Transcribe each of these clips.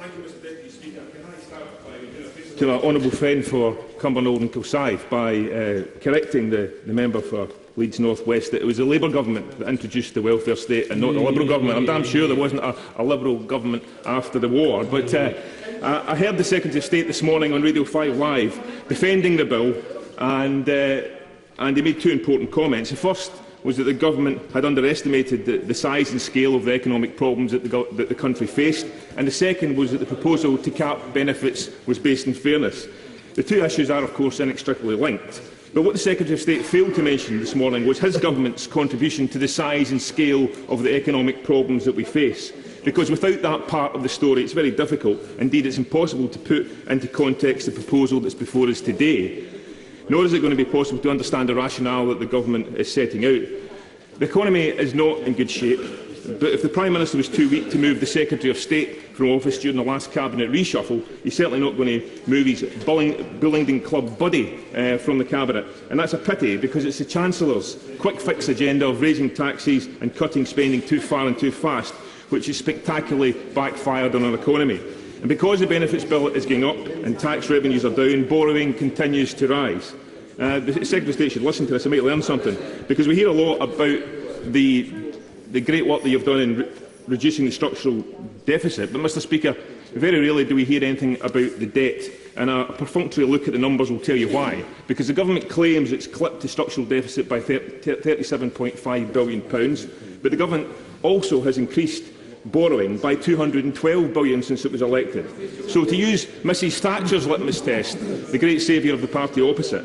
Thank you, Mr Deputy Speaker. Can I start by to my honourable friend for Cumbernauld and Kilsyth by correcting the member for Leeds North West that it was the Labour government that introduced the welfare state and not the Liberal government. I'm damn sure there wasn't a Liberal government after the war. But I heard the Secretary of State this morning on Radio 5 Live defending the bill, and he made two important comments. The first was that the government had underestimated the size and scale of the economic problems that the country faced, and the second was that the proposal to cap benefits was based on fairness. The two issues are, of course, inextricably linked. But what the Secretary of State failed to mention this morning was his government's contribution to the size and scale of the economic problems that we face. Because without that part of the story, it's very difficult, indeed it's impossible, to put into context the proposal that's before us today. Nor is it going to be possible to understand the rationale that the government is setting out. The economy is not in good shape, but if the Prime Minister was too weak to move the Secretary of State from office during the last cabinet reshuffle, he's certainly not going to move his Bullingdon Club buddy from the cabinet. And that's a pity, because it's the Chancellor's quick-fix agenda of raising taxes and cutting spending too far and too fast which has spectacularly backfired on our economy. And because the benefits bill is going up and tax revenues are down, borrowing continues to rise. The Secretary of State should listen to this and might learn something, because we hear a lot about the great work that you've done in reducing the structural deficit, but, Mr Speaker, very rarely do we hear anything about the debt, and a perfunctory look at the numbers will tell you why. Because the government claims it's clipped the structural deficit by £37.5 billion, but the government also has increased borrowing by £212 billion since it was elected. So, to use Mrs Thatcher's litmus test, the great saviour of the party opposite,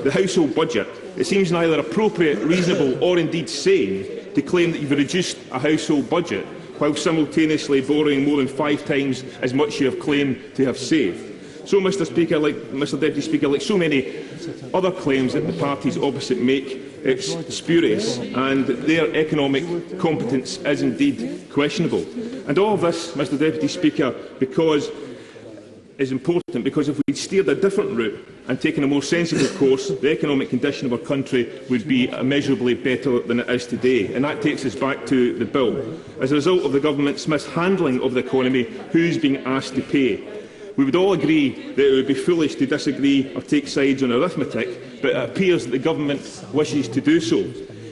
the household budget, it seems neither appropriate, reasonable or indeed sane to claim that you've reduced a household budget while simultaneously borrowing more than 5 times as much you have claimed to have saved. So, Mr Deputy Speaker, like so many other claims that the parties opposite make, it's spurious, and their economic competence is indeed questionable. And all of this, Mr Deputy Speaker, is important because if we'd steered a different route and taken a more sensible course, the economic condition of our country would be immeasurably better than it is today. And that takes us back to the bill. As a result of the government's mishandling of the economy, who's being asked to pay? We would all agree that it would be foolish to disagree or take sides on arithmetic, but it appears that the government wishes to do so.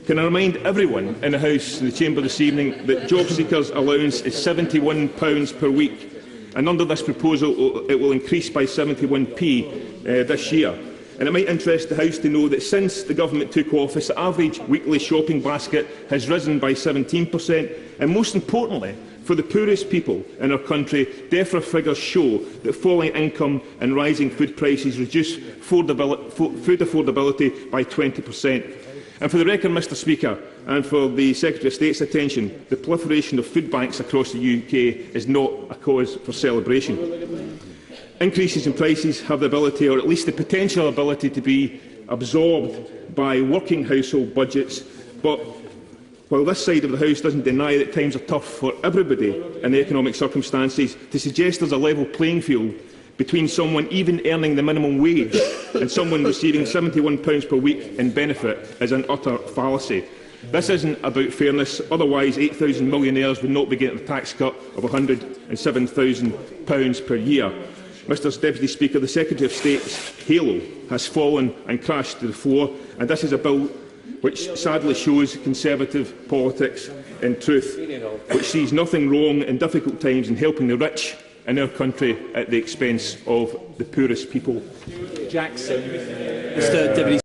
Can I remind everyone in the House and the Chamber this evening that job seekers' allowance is £71 per week, and under this proposal it will increase by 71p this year. And it might interest the House to know that since the government took office, the average weekly shopping basket has risen by 17%, and most importantly, for the poorest people in our country, DEFRA figures show that falling income and rising food prices reduce food affordability by 20%. And for the record, Mr Speaker, and for the Secretary of State's attention, the proliferation of food banks across the UK is not a cause for celebration. Increases in prices have the ability, or at least the potential ability, to be absorbed by working household budgets, but while this side of the House doesn't deny that times are tough for everybody in the economic circumstances, to suggest there is a level playing field between someone even earning the minimum wage and someone receiving £71 per week in benefit is an utter fallacy. This isn't about fairness, otherwise 8,000 millionaires would not be getting a tax cut of £107,000 per year. Mr Deputy Speaker, the Secretary of State's halo has fallen and crashed to the floor, and this is a bill which sadly shows Conservative politics in truth, which sees nothing wrong in difficult times in helping the rich in our country at the expense of the poorest people. Jackson. Mr Deputy